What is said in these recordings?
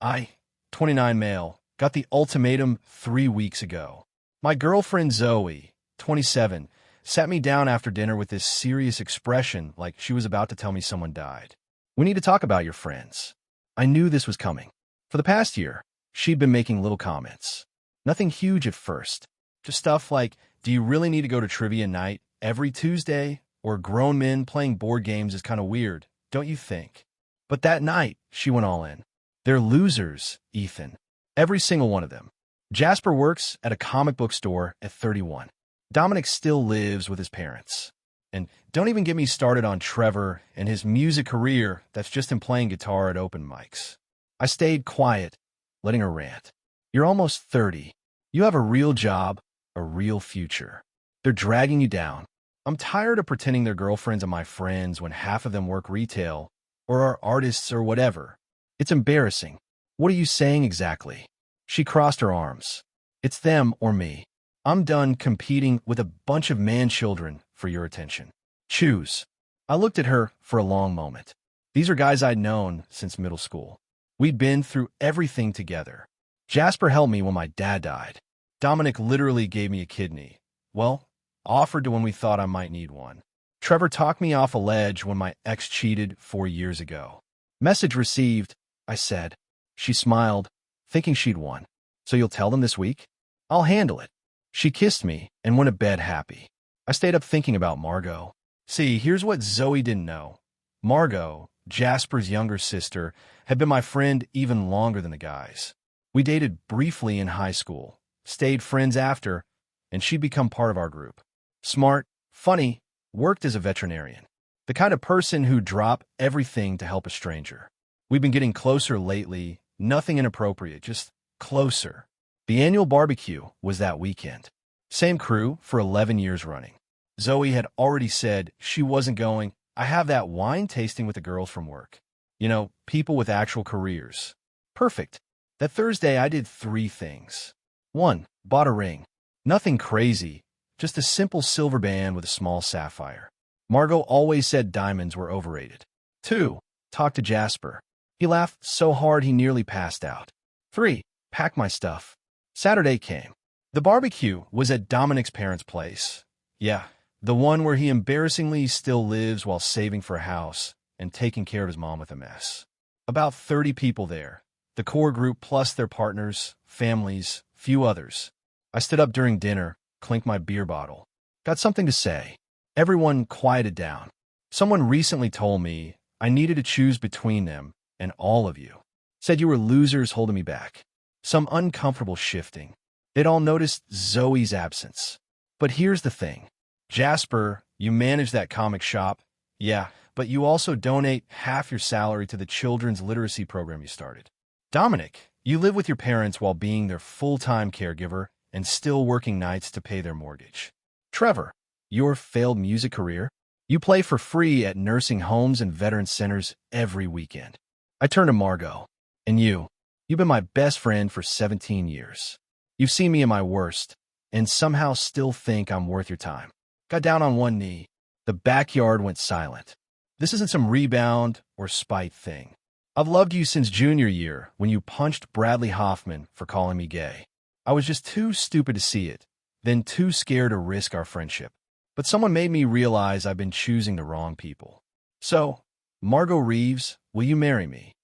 I, 29 male, got the ultimatum 3 weeks ago. My girlfriend Zoe, 27, sat me down after dinner with this serious expression like she was about to tell me someone died. We need to talk about your friends. I knew this was coming. For the past year, she'd been making little comments. Nothing huge at first. Just stuff like, do you really need to go to trivia night every Tuesday? Or grown men playing board games is kind of weird, don't you think? But that night, she went all in. They're losers, Ethan. Every single one of them. Jasper works at a comic book store at 31. Dominic still lives with his parents. And don't even get me started on Trevor and his music career that's just him playing guitar at open mics. I stayed quiet, letting her rant. You're almost 30. You have a real job, a real future. They're dragging you down. I'm tired of pretending they're girlfriends of my friends when half of them work retail or are artists or whatever. It's embarrassing. What are you saying exactly? She crossed her arms. It's them or me. I'm done competing with a bunch of man-children for your attention. Choose. I looked at her for a long moment. These are guys I'd known since middle school. We'd been through everything together. Jasper helped me when my dad died. Dominic literally gave me a kidney. Well, offered to when we thought I might need one. Trevor talked me off a ledge when my ex cheated 4 years ago. Message received, I said. She smiled, thinking she'd won. So you'll tell them this week? I'll handle it. She kissed me and went to bed happy. I stayed up thinking about Margot. See, here's what Zoe didn't know. Margot, Jasper's younger sister, had been my friend even longer than the guys. We dated briefly in high school, stayed friends after, and she'd become part of our group. Smart, funny, worked as a veterinarian. The kind of person who'd drop everything to help a stranger. We've been getting closer lately, nothing inappropriate, just closer. The annual barbecue was that weekend. Same crew for 11 years running. Zoe had already said she wasn't going. I have that wine tasting with the girls from work. You know, people with actual careers. Perfect. That Thursday, I did 3 things. 1, bought a ring. Nothing crazy, just a simple silver band with a small sapphire. Margot always said diamonds were overrated. 2, talked to Jasper. He laughed so hard he nearly passed out. 3, packed my stuff. Saturday came. The barbecue was at Dominic's parents' place. Yeah, the one where he embarrassingly still lives while saving for a house and taking care of his mom with a mess. About 30 people there. The core group plus their partners, families, few others. I stood up during dinner, clinked my beer bottle. Got something to say. Everyone quieted down. Someone recently told me I needed to choose between them and all of you. Said you were losers holding me back. Some uncomfortable shifting. They'd all noticed Zoe's absence. But here's the thing. Jasper, you manage that comic shop. Yeah, but you also donate half your salary to the children's literacy program you started. Dominic, you live with your parents while being their full-time caregiver and still working nights to pay their mortgage. Trevor, your failed music career. You play for free at nursing homes and veteran centers every weekend. I turn to Margot. And you've been my best friend for 17 years. You've seen me at my worst, and somehow still think I'm worth your time. Got down on one knee. The backyard went silent. This isn't some rebound or spite thing. I've loved you since junior year when you punched Bradley Hoffman for calling me gay. I was just too stupid to see it, then too scared to risk our friendship. But someone made me realize I've been choosing the wrong people. So, Margot Reeves, will you marry me?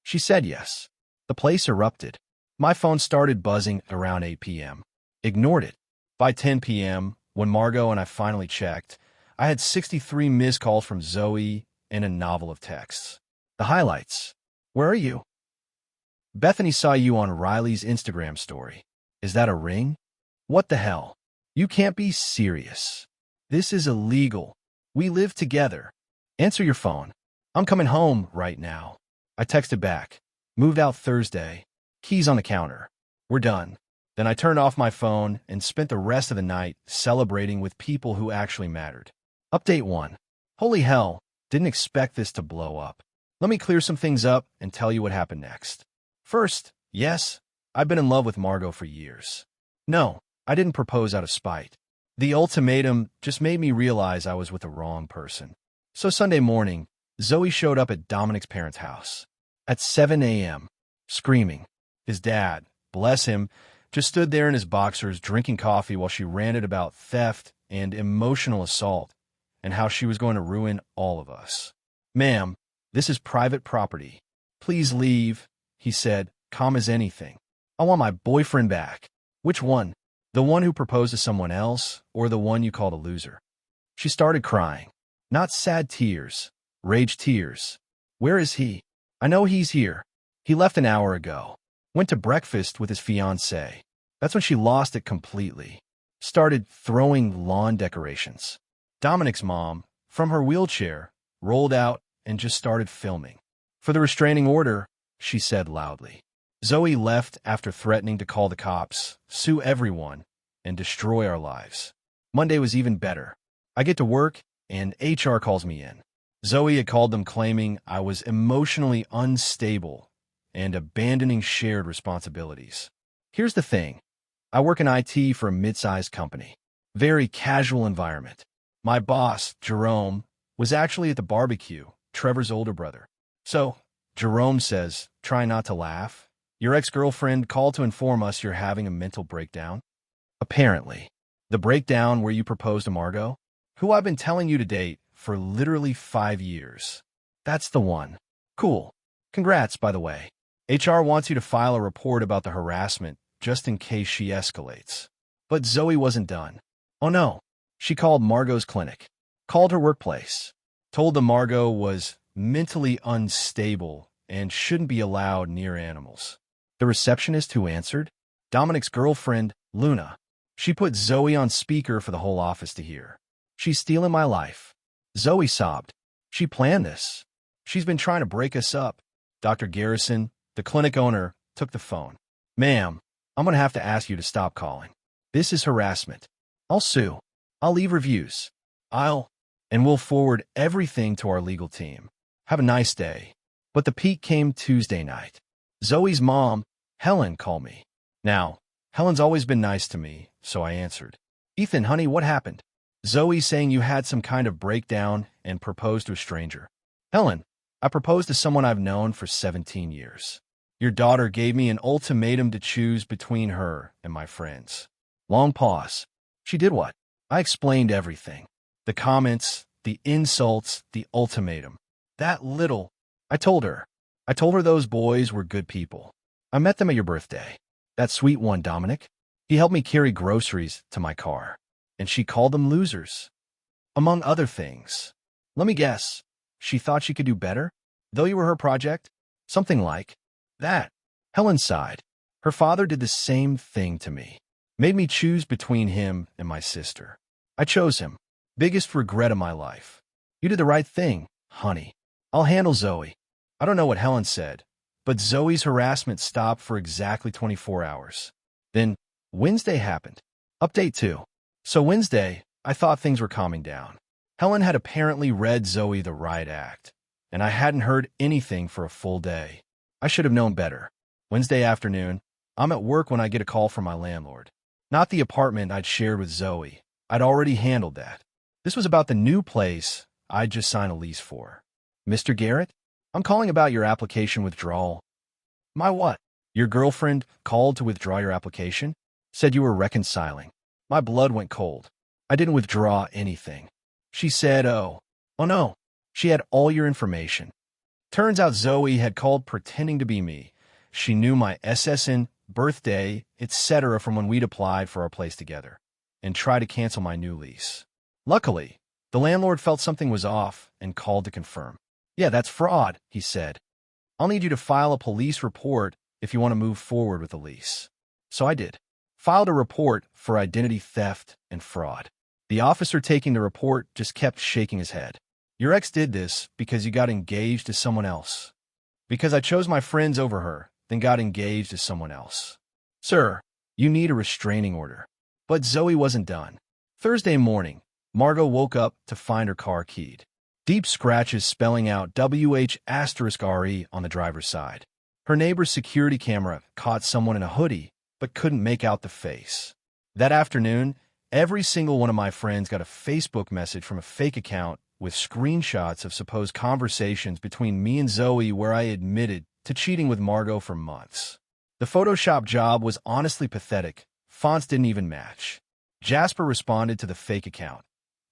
She said yes. The place erupted. My phone started buzzing around 8 p.m. Ignored it. By 10 p.m., when Margot and I finally checked, I had 63 missed calls from Zoe and a novel of texts. The highlights. Where are you? Bethany saw you on Riley's Instagram story. Is that a ring? What the hell? You can't be serious. This is illegal. We live together. Answer your phone. I'm coming home right now. I texted back. Moved out Thursday. Keys on the counter. We're done. Then I turned off my phone and spent the rest of the night celebrating with people who actually mattered. Update 1. Holy hell, didn't expect this to blow up. Let me clear some things up and tell you what happened next. First, yes, I've been in love with Margot for years. No, I didn't propose out of spite. The ultimatum just made me realize I was with the wrong person. So Sunday morning, Zoe showed up at Dominic's parents' house. At 7 a.m., screaming. His dad, bless him, just stood there in his boxers drinking coffee while she ranted about theft and emotional assault and how she was going to ruin all of us. "Ma'am, this is private property. Please leave," he said, calm as anything. "I want my boyfriend back." "Which one? The one who proposed to someone else, or the one you called a loser?" She started crying. Not sad tears, rage tears. "Where is he?" "I know he's here. He left an hour ago. Went to breakfast with his fiancée." That's when she lost it completely. Started throwing lawn decorations. Dominic's mom, from her wheelchair, rolled out and just started filming. "For the restraining order," she said loudly. Zoe left after threatening to call the cops, sue everyone, and destroy our lives. Monday was even better. I get to work, and HR calls me in. Zoe had called them claiming I was emotionally unstable and abandoning shared responsibilities. Here's the thing. I work in IT for a mid-sized company. Very casual environment. My boss, Jerome, was actually at the barbecue, Trevor's older brother. So, Jerome says, try not to laugh. "Your ex-girlfriend called to inform us you're having a mental breakdown." Apparently. The breakdown where you proposed to Margot, who I've been telling you to date for literally 5 years. That's the one. Cool. Congrats, by the way. HR wants you to file a report about the harassment, just in case she escalates. But Zoe wasn't done. Oh no. She called Margot's clinic. Called her workplace. Told them Margot was mentally unstable and shouldn't be allowed near animals. The receptionist who answered? Dominic's girlfriend, Luna. She put Zoe on speaker for the whole office to hear. "She's stealing my life." Zoe sobbed. "She planned this. She's been trying to break us up." Dr. Garrison, the clinic owner, took the phone. "Ma'am, I'm going to have to ask you to stop calling. This is harassment. I'll sue. I'll leave reviews. And we'll forward everything to our legal team. Have a nice day." But the peak came Tuesday night. Zoe's mom, Helen, called me. Now, Helen's always been nice to me, so I answered. "Ethan, honey, what happened?" "Zoe saying you had some kind of breakdown and proposed to a stranger." "Helen, I proposed to someone I've known for 17 years. Your daughter gave me an ultimatum to choose between her and my friends." Long pause. "She did what?" I explained everything. The comments, the insults, the ultimatum. That little. I told her those boys were good people. "I met them at your birthday. That sweet one, Dominic. He helped me carry groceries to my car. And she called them losers. Among other things. Let me guess. She thought she could do better? Though you were her project? Something like that." Helen sighed. "Her father did the same thing to me. Made me choose between him and my sister. I chose him. Biggest regret of my life. You did the right thing, honey. I'll handle Zoe." I don't know what Helen said, but Zoe's harassment stopped for exactly 24 hours. Then Wednesday happened. Update 2. So Wednesday, I thought things were calming down. Helen had apparently read Zoe the riot act, and I hadn't heard anything for a full day. I should have known better. Wednesday afternoon, I'm at work when I get a call from my landlord. Not the apartment I'd shared with Zoe. I'd already handled that. This was about the new place I'd just signed a lease for. "Mr. Garrett, I'm calling about your application withdrawal." "My what?" "Your girlfriend called to withdraw your application. Said you were reconciling." My blood went cold. I didn't withdraw anything. She said, oh no. She had all your information. Turns out Zoe had called pretending to be me. She knew my SSN, birthday, etc. from when we'd applied for our place together, and tried to cancel my new lease. Luckily, the landlord felt something was off and called to confirm. "Yeah, that's fraud," he said. "I'll need you to file a police report if you want to move forward with the lease." So I did. Filed a report for identity theft and fraud. The officer taking the report just kept shaking his head. "Your ex did this because you got engaged to someone else. Because I chose my friends over her, then got engaged to someone else. Sir, you need a restraining order." But Zoe wasn't done. Thursday morning, Margot woke up to find her car keyed. Deep scratches spelling out WH*RE on the driver's side. Her neighbor's security camera caught someone in a hoodie, but couldn't make out the face. That afternoon, every single one of my friends got a Facebook message from a fake account with screenshots of supposed conversations between me and Zoe where I admitted to cheating with Margot for months. The Photoshop job was honestly pathetic. Fonts didn't even match. Jasper responded to the fake account.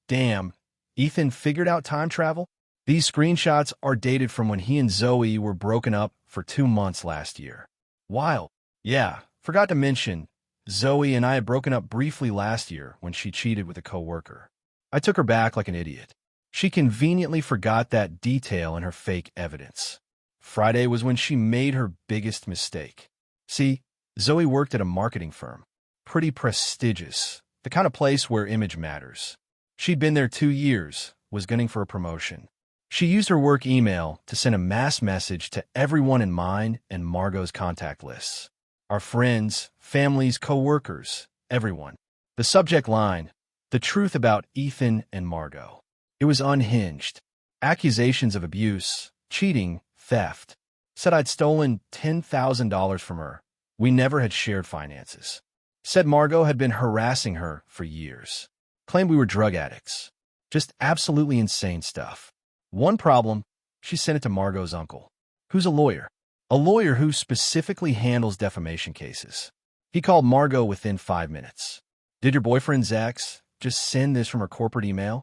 Damn, Ethan figured out time travel? These screenshots are dated from when he and Zoe were broken up for 2 months last year. Wild. Yeah, forgot to mention, Zoe and I had broken up briefly last year when she cheated with a coworker. I took her back like an idiot. She conveniently forgot that detail in her fake evidence. Friday was when she made her biggest mistake. See, Zoe worked at a marketing firm. Pretty prestigious, the kind of place where image matters. She'd been there 2 years, was gunning for a promotion. She used her work email to send a mass message to everyone in mine and Margot's contact lists. Our friends, families, co-workers, everyone. The subject line, the truth about Ethan and Margot. It was unhinged. Accusations of abuse, cheating, theft. Said I'd stolen $10,000 from her. We never had shared finances. Said Margot had been harassing her for years. Claimed we were drug addicts. Just absolutely insane stuff. One problem, she sent it to Margot's uncle, who's a lawyer. A lawyer who specifically handles defamation cases. He called Margot within 5 minutes. Did your boyfriend's ex just send this from her corporate email?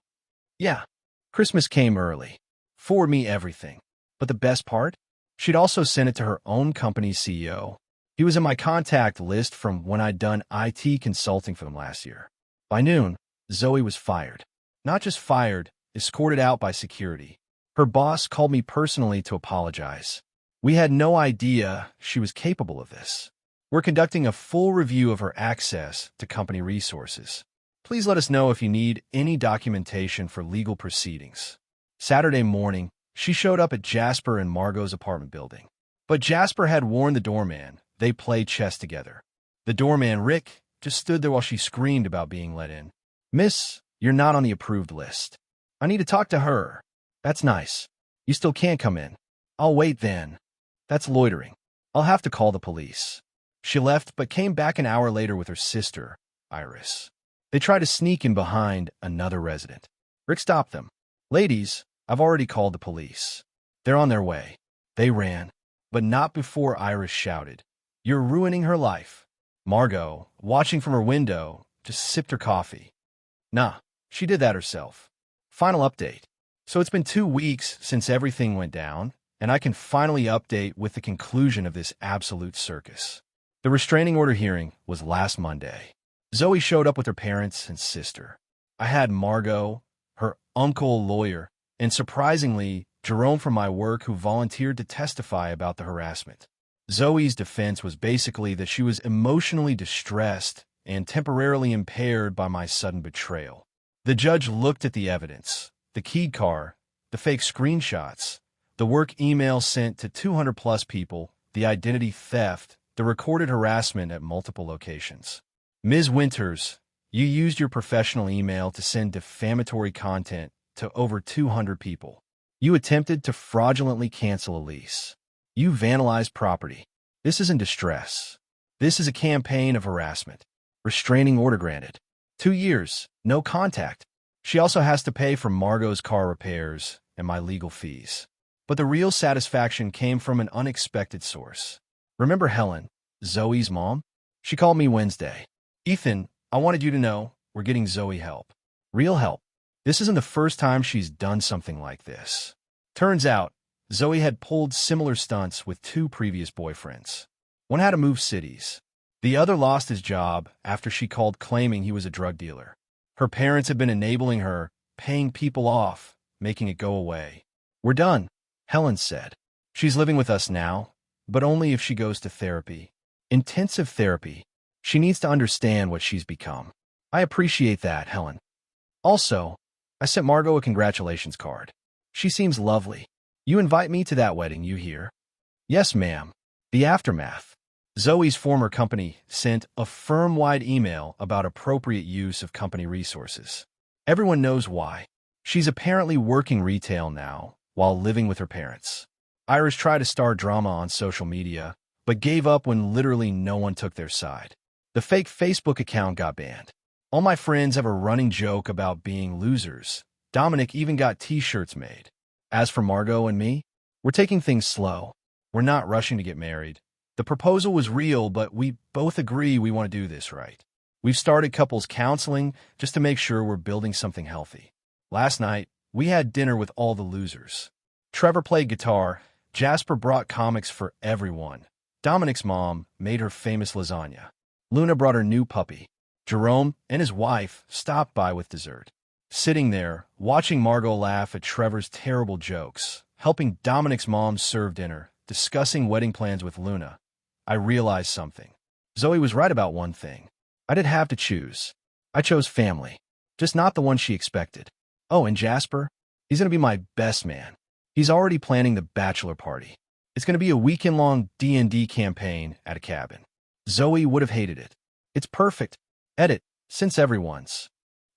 Yeah. Christmas came early. Forward me everything. But the best part? She'd also sent it to her own company's CEO. He was in my contact list from when I'd done IT consulting for them last year. By noon, Zoe was fired. Not just fired, escorted out by security. Her boss called me personally to apologize. We had no idea she was capable of this. We're conducting a full review of her access to company resources. Please let us know if you need any documentation for legal proceedings. Saturday morning, she showed up at Jasper and Margot's apartment building. But Jasper had warned the doorman they played chess together. The doorman, Rick, just stood there while she screamed about being let in. Miss, you're not on the approved list. I need to talk to her. That's nice. You still can't come in. I'll wait then. That's loitering. I'll have to call the police. She left but came back an hour later with her sister, Iris. They tried to sneak in behind another resident. Rick stopped them. Ladies, I've already called the police. They're on their way. They ran, but not before Iris shouted, You're ruining her life. Margot, watching from her window, just sipped her coffee. Nah, she did that herself. Final update. So it's been 2 weeks since everything went down, and I can finally update with the conclusion of this absolute circus. The restraining order hearing was last Monday. Zoe showed up with her parents and sister. I had Margot, her uncle lawyer, and surprisingly, Jerome from my work who volunteered to testify about the harassment. Zoe's defense was basically that she was emotionally distressed and temporarily impaired by my sudden betrayal. The judge looked at the evidence, the keyed car, the fake screenshots, the work email sent to 200-plus people, the identity theft, the recorded harassment at multiple locations. Ms. Winters, you used your professional email to send defamatory content to over 200 people. You attempted to fraudulently cancel a lease. You vandalized property. This isn't distress. This is a campaign of harassment. Restraining order granted. 2 years, no contact. She also has to pay for Margot's car repairs and my legal fees. But the real satisfaction came from an unexpected source. Remember Helen, Zoe's mom? She called me Wednesday. Ethan, I wanted you to know we're getting Zoe help. Real help. This isn't the first time she's done something like this. Turns out, Zoe had pulled similar stunts with 2 previous boyfriends. One had to move cities. The other lost his job after she called claiming he was a drug dealer. Her parents had been enabling her, paying people off, making it go away. We're done, Helen said. She's living with us now, but only if she goes to therapy. Intensive therapy. She needs to understand what she's become. I appreciate that, Helen. Also, I sent Margot a congratulations card. She seems lovely. You invite me to that wedding, you hear? Yes, ma'am. The aftermath. Zoe's former company sent a firm-wide email about appropriate use of company resources. Everyone knows why. She's apparently working retail now while living with her parents. Iris tried to start drama on social media, but gave up when literally no one took their side. The fake Facebook account got banned. All my friends have a running joke about being losers. Dominic even got t-shirts made. As for Margot and me, we're taking things slow. We're not rushing to get married. The proposal was real, but we both agree we want to do this right. We've started couples counseling just to make sure we're building something healthy. Last night, we had dinner with all the losers. Trevor played guitar. Jasper brought comics for everyone. Dominic's mom made her famous lasagna. Luna brought her new puppy. Jerome and his wife stopped by with dessert. Sitting there, watching Margot laugh at Trevor's terrible jokes, helping Dominic's mom serve dinner, discussing wedding plans with Luna, I realized something. Zoe was right about one thing. I didn't have to choose. I chose family, just not the one she expected. Oh, and Jasper? He's going to be my best man. He's already planning the bachelor party. It's going to be a weekend-long D&D campaign at a cabin. Zoe would have hated it. It's perfect. Edit, since everyone's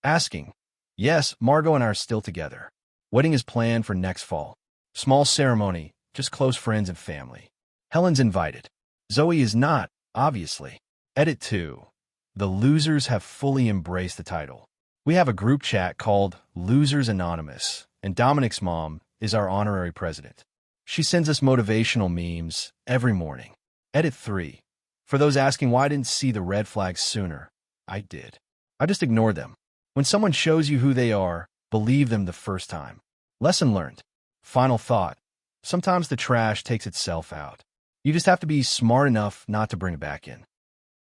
asking. Yes, Margot and I are still together. Wedding is planned for next fall. Small ceremony, just close friends and family. Helen's invited. Zoe is not, obviously. Edit 2. The losers have fully embraced the title. We have a group chat called Losers Anonymous, and Dominic's mom is our honorary president. She sends us motivational memes every morning. Edit 3. For those asking why I didn't see the red flags sooner, I did. I just ignored them. When someone shows you who they are, believe them the first time. Lesson learned. Final thought. Sometimes the trash takes itself out. You just have to be smart enough not to bring it back in.